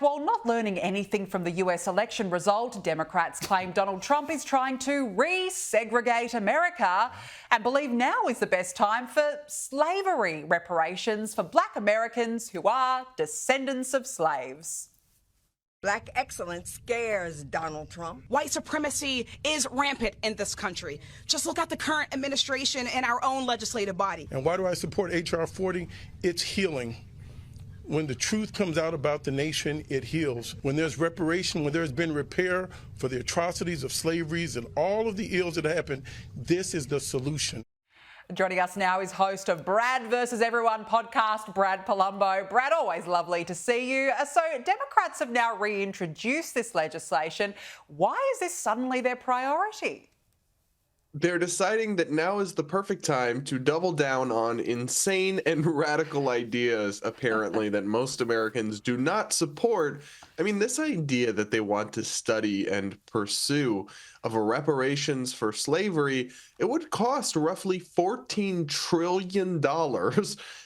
While not learning anything from the US election result, Democrats claim Donald Trump is trying to re-segregate America and believe now is the best time for slavery reparations for Black Americans who are descendants of slaves. Black excellence scares Donald Trump. White supremacy is rampant in this country. Just look at the current administration and our own legislative body. And why do I support H.R. 40? It's healing. When the truth comes out about the nation, it heals. When there's reparation, when there's been repair for the atrocities of slaveries and all of the ills that happened, this is the solution. Joining us now is host of Brad versus Everyone podcast, Brad Palumbo. Brad, always lovely to see you. So Democrats have now reintroduced this legislation. Why is this suddenly their priority? They're deciding that now is the perfect time to double down on insane and radical ideas, apparently, that most Americans do not support. I mean, this idea that they want to study and pursue of a reparations for slavery, it would cost roughly $14 trillion.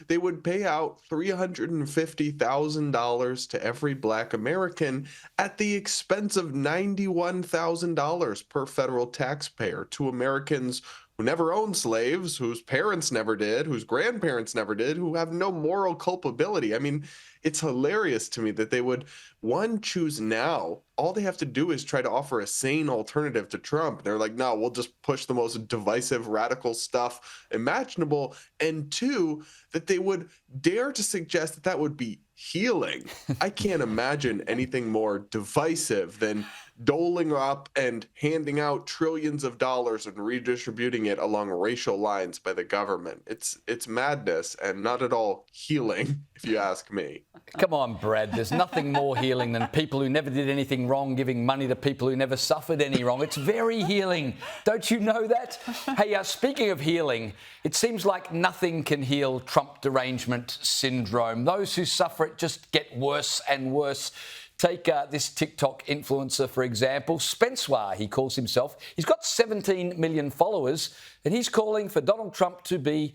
They would pay out $350,000 to every Black American at the expense of $91,000 per federal taxpayer to Americans who never owned slaves, whose parents never did, whose grandparents never did, who have no moral culpability. I mean, it's hilarious to me that they would, one, choose now. All they have to do is try to offer a sane alternative to Trump. They're like, no, we'll just push the most divisive, radical stuff imaginable. And two, that they would dare to suggest that that would be healing. I can't imagine anything more divisive than doling up and handing out trillions of dollars and redistributing it along racial lines by the government. It's madness and not at all healing, if you ask me. Come on, Brad. There's nothing more healing than people who never did anything wrong giving money to people who never suffered any wrong. It's very healing. Don't you know that? Hey, speaking of healing, it seems like nothing can heal Trump derangement syndrome. Those who suffer it just get worse and worse. Take this TikTok influencer, for example, Spencer, he calls himself. He's got 17 million followers, and he's calling for Donald Trump to be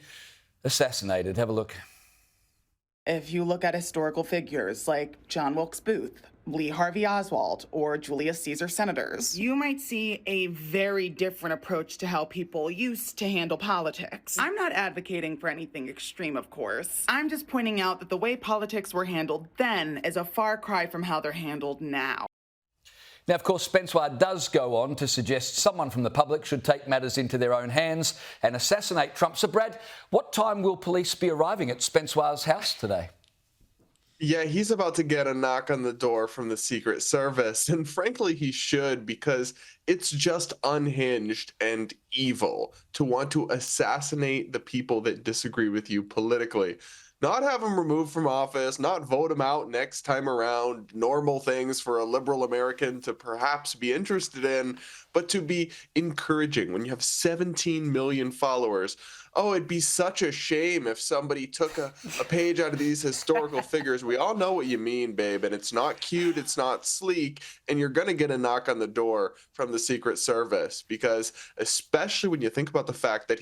assassinated. Have a look. If you look at historical figures like John Wilkes Booth, Lee Harvey Oswald, or Julius Caesar senators, you might see a very different approach to how people used to handle politics. I'm not advocating for anything extreme, of course. I'm just pointing out that the way politics were handled then is a far cry from how they're handled now. Now, of course, Spencer does go on to suggest someone from the public should take matters into their own hands and assassinate Trump. So, Brad, what time will police be arriving at Spencer's house today? Yeah, he's about to get a knock on the door from the Secret Service, and frankly, he should, because it's just unhinged and evil to want to assassinate the people that disagree with you politically. Not have him removed from office, not vote him out next time around, normal things for a liberal American to perhaps be interested in, but to be encouraging when you have 17 million followers. Oh, it'd be such a shame if somebody took a page out of these historical figures. We all know what you mean, babe, and it's not cute, it's not sleek, and you're going to get a knock on the door from the Secret Service, because especially when you think about the fact that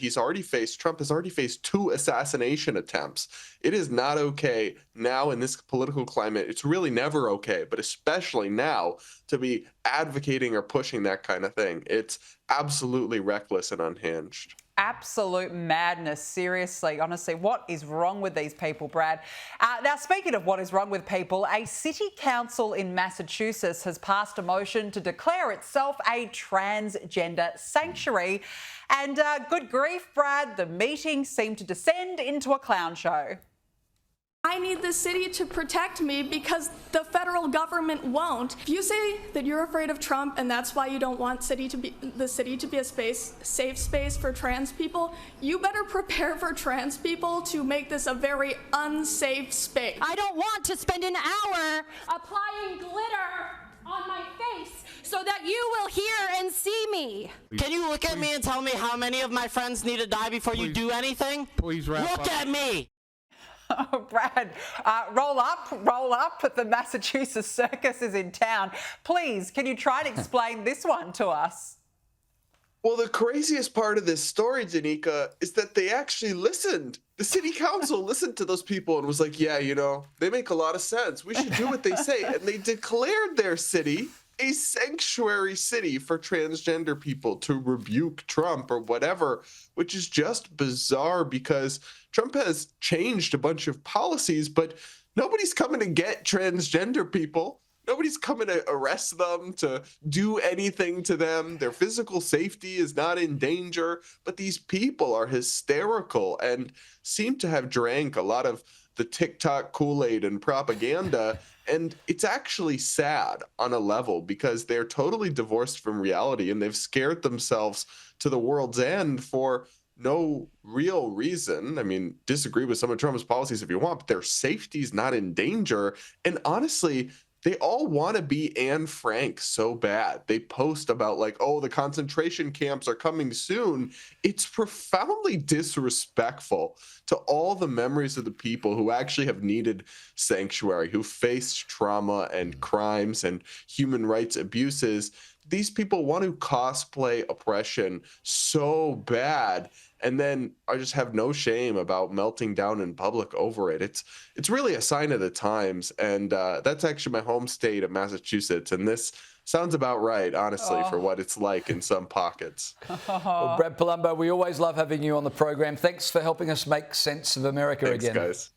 Trump has already faced 2 assassination attempts. It is not okay now in this political climate. It's really never okay, but especially now, to be advocating or pushing that kind of thing. It's absolutely reckless and unhinged. Absolute madness, seriously, honestly. What is wrong with these people, Brad? Now, speaking of what is wrong with people, a city council in Massachusetts has passed a motion to declare itself a transgender sanctuary. And good grief, Brad, the meeting seemed to descend into a clown show. I need the city to protect me because the federal government won't. If you say that you're afraid of Trump and that's why you don't want the city to be a safe space for trans people, you better prepare for trans people to make this a very unsafe space. I don't want to spend an hour applying glitter on my face so that you will hear and see me. Can you look at me and tell me how many of my friends need to die before you do anything? Please wrap up. Look at me. Oh, Brad, roll up. The Massachusetts circus is in town. Please, can you try and explain this one to us? Well, the craziest part of this story, Danica, is that they actually listened. The city council listened to those people and was like, yeah, they make a lot of sense. We should do what they say. And they declared their city a sanctuary city for transgender people to rebuke Trump or whatever, which is just bizarre because Trump has changed a bunch of policies, but nobody's coming to get transgender people. Nobody's coming to arrest them, to do anything to them. Their physical safety is not in danger, but these people are hysterical and seem to have drank a lot of the TikTok Kool-Aid and propaganda. And it's actually sad on a level because they're totally divorced from reality and they've scared themselves to the world's end for no real reason. I mean, disagree with some of Trump's policies if you want, but their safety's not in danger. And honestly, they all want to be Anne Frank so bad. They post about like, oh, the concentration camps are coming soon. It's profoundly disrespectful to all the memories of the people who actually have needed sanctuary, who faced trauma and crimes and human rights abuses. These people want to cosplay oppression so bad and then I just have no shame about melting down in public over it. It's really a sign of the times, and that's actually my home state of Massachusetts, and this sounds about right, honestly, for what it's like in some pockets. Well, Brad Palumbo, we always love having you on the program. Thanks for helping us make sense of America Thanks, again. Guys.